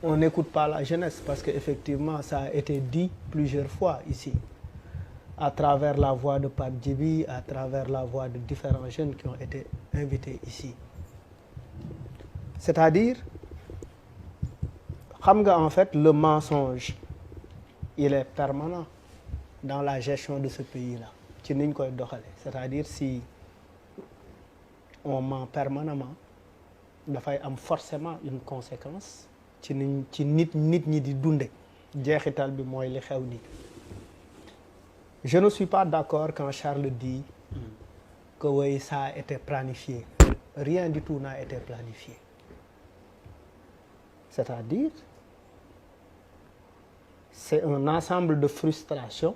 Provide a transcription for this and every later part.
on n'écoute pas la jeunesse parce qu'effectivement, ça a été dit plusieurs fois ici, à travers la voix de Pape Djibi, à travers la voix de différents jeunes qui ont été invités ici. C'est-à-dire, en fait, le mensonge, il est permanent dans la gestion de ce pays-là. C'est-à-dire, si on ment permanemment, il y a forcément une conséquence. Je ne suis pas d'accord quand Charles dit que oui, ça a été planifié. Rien du tout n'a été planifié. C'est-à-dire, c'est un ensemble de frustrations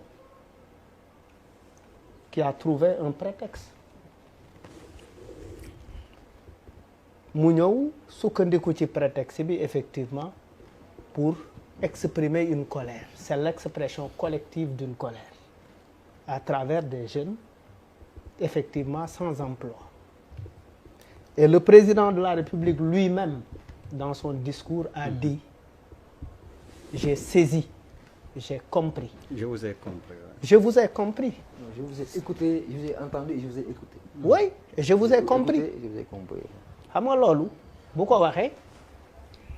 qui a trouvé un prétexte. Mouniou, sukkandiku ci prétexte bi effectivement pour exprimer une colère. C'est l'expression collective d'une colère à travers des jeunes effectivement sans emploi. Et le président de la République lui-même, dans son discours, a dit « J'ai saisi, j'ai compris ». Je vous ai compris. Ouais. Je vous ai compris. Non, je vous ai écouté, je vous ai entendu et je vous ai écouté. Oui, je vous ai compris. Je vous ai compris.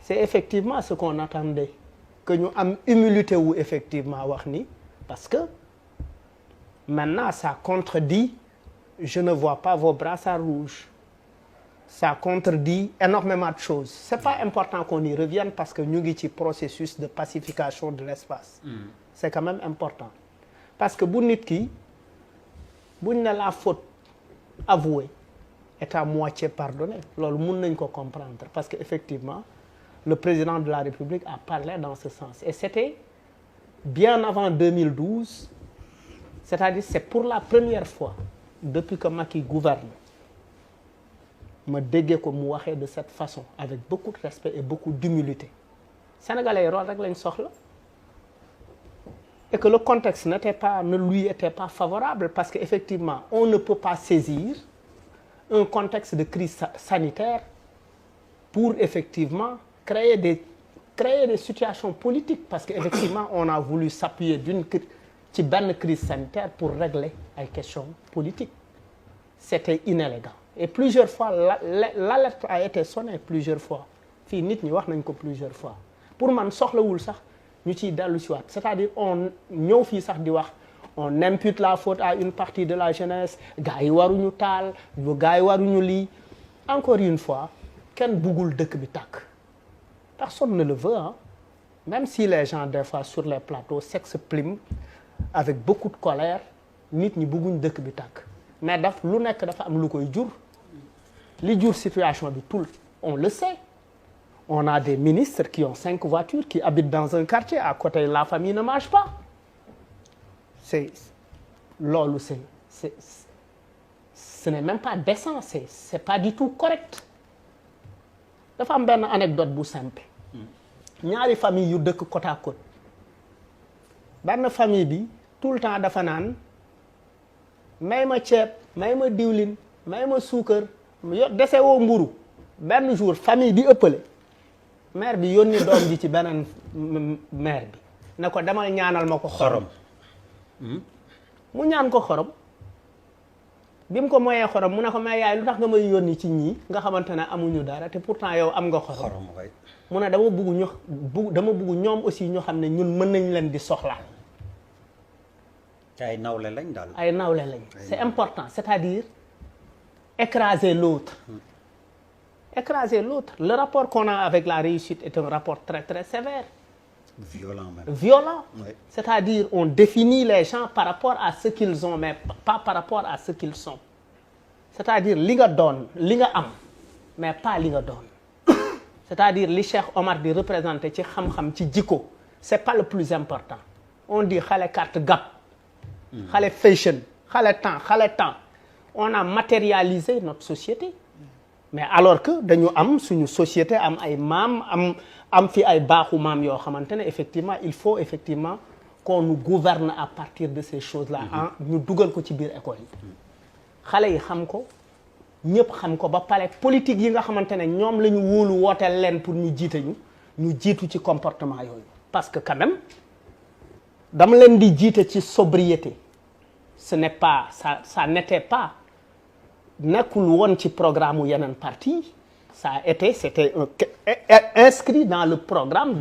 C'est effectivement ce qu'on attendait. Que nous avons humilité ou effectivement, parce que maintenant ça contredit, je ne vois pas vos brassards rouges. Ça contredit énormément de choses. Ce n'est pas important qu'on y revienne parce que nous avons un processus de pacification de l'espace. C'est quand même important. Parce que si la faute avouée est à moitié pardonnée, nous pouvons comprendre. Parce qu'effectivement, le président de la République a parlé dans ce sens. Et c'était bien avant 2012, c'est-à-dire c'est pour la première fois depuis que Macky gouverne, me dégué comme moi de cette façon, avec beaucoup de respect et beaucoup d'humilité. Sénégalais et que le contexte ne lui était pas favorable parce qu'effectivement, on ne peut pas saisir un contexte de crise sanitaire pour effectivement créer des situations politiques parce qu'effectivement, on a voulu s'appuyer d'une crise sanitaire pour régler les questions politiques. C'était inélégant. Et plusieurs fois, l'alerte a été sonnée plusieurs fois. Plusieurs fois. Pour moi, c'est-à-dire on impute la faute à une partie de la jeunesse, encore une fois, personne ne le veut, hein? Même si les gens des fois sur les plateaux s'expriment avec beaucoup de colère, nit ñi bëgguñ dëkk bi tak. Mais daf lu nekk dafa am lu koy jur. Li jur situation bi tout, on le sait. On a des ministres qui ont 5 voitures, qui habitent dans un quartier, à côté la famille ne mange pas. Ce n'est même pas décent, c'est pas du tout correct. Dafa am benn anecdote bu simple. Ñaari famille yu dëkk côte à côte. Benn famille bi tout le temps dafa naan may ma ceeb, may ma diwlin, may ma suukar, dese woo mburu. Benn jour famille bi ëppale. Mère bi yónni doom ji ci beneen mère bi ne ko demal ñaanal ma ko xorom. Mu ñaan ko xorom. Bi mu ko moyee xorom mu ne ko may yaay lu tax nga may yónni ci ñii nga xamante ne amuñu dara te pourtant yow am nga xorom. Mu ne dama bëgg ñoom aussi ñu xam ne ñun mën nañ leen di soxla. ay nawle lañ daal. Ay nawle lañ. C'est important, c'est-à-dire écraser l'autre. Écraser l'autre. Le rapport qu'on a avec la réussite est un rapport très très sévère. Violent même. Violent. Oui. C'est-à-dire on définit les gens par rapport à ce qu'ils ont, mais pas par rapport à ce qu'ils sont. C'est-à-dire li nga doon, li nga am, mais pas li nga doon. C'est-à-dire li Cheikh Omar di représenter ci xam-xam ci jikko, c'est pas le plus important. On dit xale carte gap, xale fashion, xale temps. On a matérialisé notre société. Mais alors que dañu am suñu société am ay maam am fi ay baaxu maam yoo xamante ne effectivement il faut effectivement qu'on nous gouverne à partir de ces choses-là. Ñu dugal ko ci biir école yi. Xale yi xam ko ñëpp xam ko ba pare politique yi nga xamante ne ñoom la ñu wóolu wooteel leen pour ñu jiite ñu ñu jiitu ci comportement yooyu parce que quand même dama leen di jiite ci sobriété ce n'est pas ça n'était pas nekkul woon ci programme u yeneen parti ça a été c'était inscrit dans le programme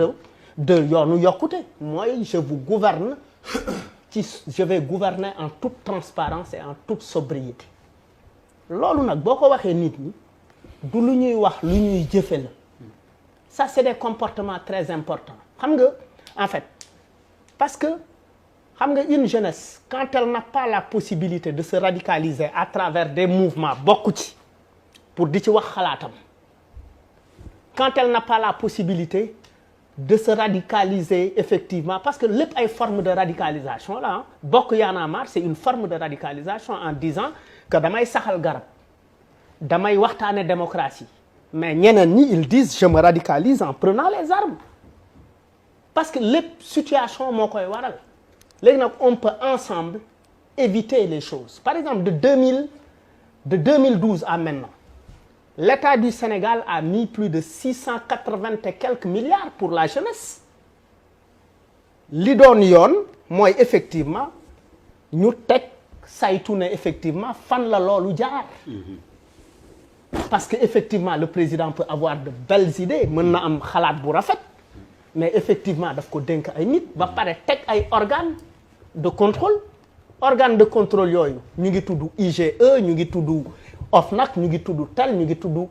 de yoonu yokkute mooy je vous gouverne je vais gouverner en toute transparence et en toute sobriété loolu nag boo ko waxee nit ñi du lu ñuy wax lu ñuy jëfe la ça c'est des comportements très importants xam nga en fait parce que xam nga une jeunesse quand elle n'a pas la possibilité de se radicaliser à travers des mouvements bokku ci pour di ci wax xalaatam quand elle n'a pas la possibilité de se radicaliser effectivement parce que lépp ay forme de radicalisation là bokk Y'en a marre c'est une forme de radicalisation en disant que damay saxal garab damay waxtaane démocratie mais ñeneen ñi ils disent je me radicalise en prenant les armes parce que lépp situation moo koy waral léegi nag on peut ensemble éviter les choses par exemple de 2012 à maintenant l'État du Sénégal a mis plus de 680 et quelques milliards pour la jeunesse li doon yoon mooy effectivement ñu teg saytu ne effectivement fan la loolu jaar parce que effectivement le président peut avoir de belles idées mën na am xalaat bu rafet mais effectivement daf ko dénk ay nit ba pare teg ay organes de contrôle yooyu ñu ngi tudd IGE ñu ngi tudd OFNAC ñu ngi tudd tel ñu ngi tudd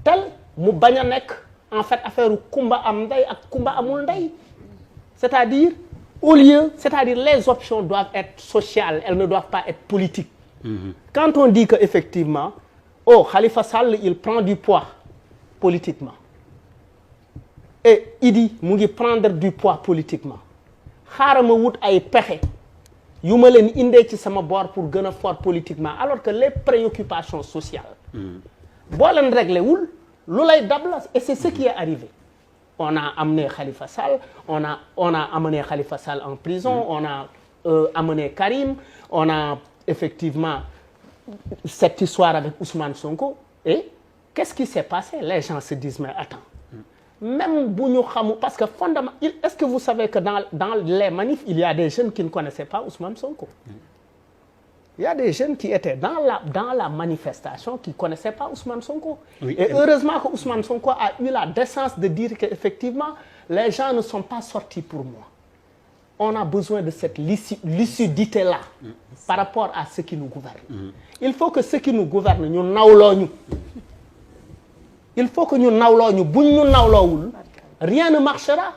tel mu bañ a nekk en fait affaire kumba am ndey ak kumba amul ndey c'est-à-dire les options doivent être sociales elles ne doivent pas être politiques quand on dit que effectivement Khalifa Sall il prend du poids politiquement et Idi mu ngi prendre du poids politiquement xaaral ma wut ay pexe yu ma leen indee ci sama bord pour gën a fort politiquement alors que les préoccupations sociales boo leen réglé wul lu lay dab la et c'est ce qui est arrivé on a amené Khalifa Sall on a amené Khalifa Sall en prison on a amené Karim on a effectivement cette histoire avec Ousmane Sonko et qu'est-ce qui s'est passé les gens se disent mais attends même bu ñu xamu parce que fondamentalement est-ce que vous savez que dans les manifs il y a des jeunes qui ne connaissaient pas Ousmane Sonko il y a des jeunes qui étaient dans la manifestation qui connaissaient pas Ousmane Sonko oui, et heureusement que Ousmane Sonko a eu la décence de dire que effectivement les gens ne sont pas sortis pour moi on a besoin de cette lucidité là par rapport à ceux qui nous gouvernent il faut que ceux qui nous gouvernent ñu nawloo ñu il faut que ñu nawloo ñu buñ ñu nawloowul rien ne marchera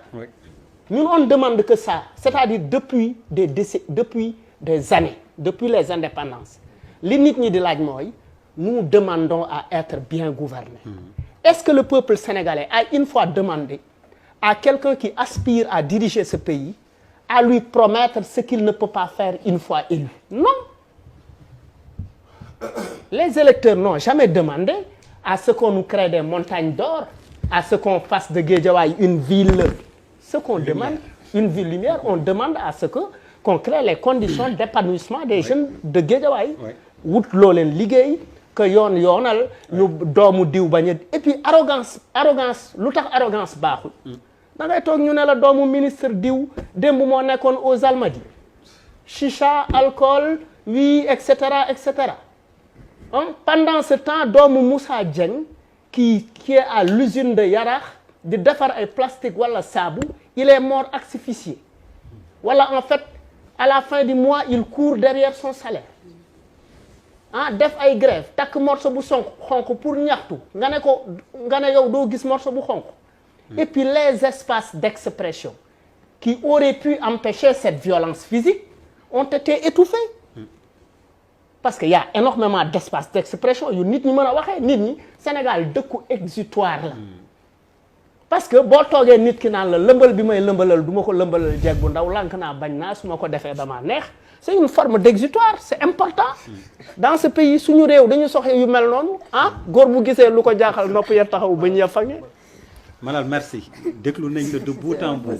ñun on demande que ça c'est-à-dire depuis des années depuis les indépendances li nit ñi di laaj mooy nous demandons à être bien gouvernés est-ce que le peuple sénégalais a une fois demandé à quelqu'un qui aspire à diriger ce pays à lui promettre ce qu'il ne peut pas faire une fois élu non les électeurs n'ont jamais demandé à ce qu'on nous crée des montagnes d'or, à ce qu'on fasse de Guédiawaye une ville, ce qu'on demande, une ville lumière, on demande à ce qu'on crée les conditions d'épanouissement des jeunes de Guédiawaye. Wut loo leen liggéey que yoonal ñu doomu diw bañ et puis arrogance lu tax arrogance baaxul. da ngay toog ñu ne la doomu ministre diw démb moo nekkoon aux Almadies chicha alcool oui et cetera et cetera. Pendant ce temps doomu Moussa Dieng qui est à l'usine de Yarax di defar ay plastique wala saabu il est mort asphyxié wala en fait à la fin du mois il court derrière son salaire def ay grève takk morceau bu xonq pour ñaxtu nga ne yow doo gis morceau bu xonq et puis les espaces d'expression qui auraient pu empêcher cette violence physique ont été étouffés parce que y a énormément d'espace d'expression yu nit ñi mën a waxee nit ñi Sénégal dëkku exutoire la parce que boo toogee nit ki naan la lëmbal bi may lëmbalal du ma ko lëmbalal jeeg bu ndaw lank naa bañ naa su ma ko defee dama neex c'est une forme d'exutoire c'est important dans ce pays suñu réew dañu soxla yu mel noonu góor bu gisee lu ko jaaxal nopp ya taxaw bañ ya fange Malal merci déglu nañ la de bout en bout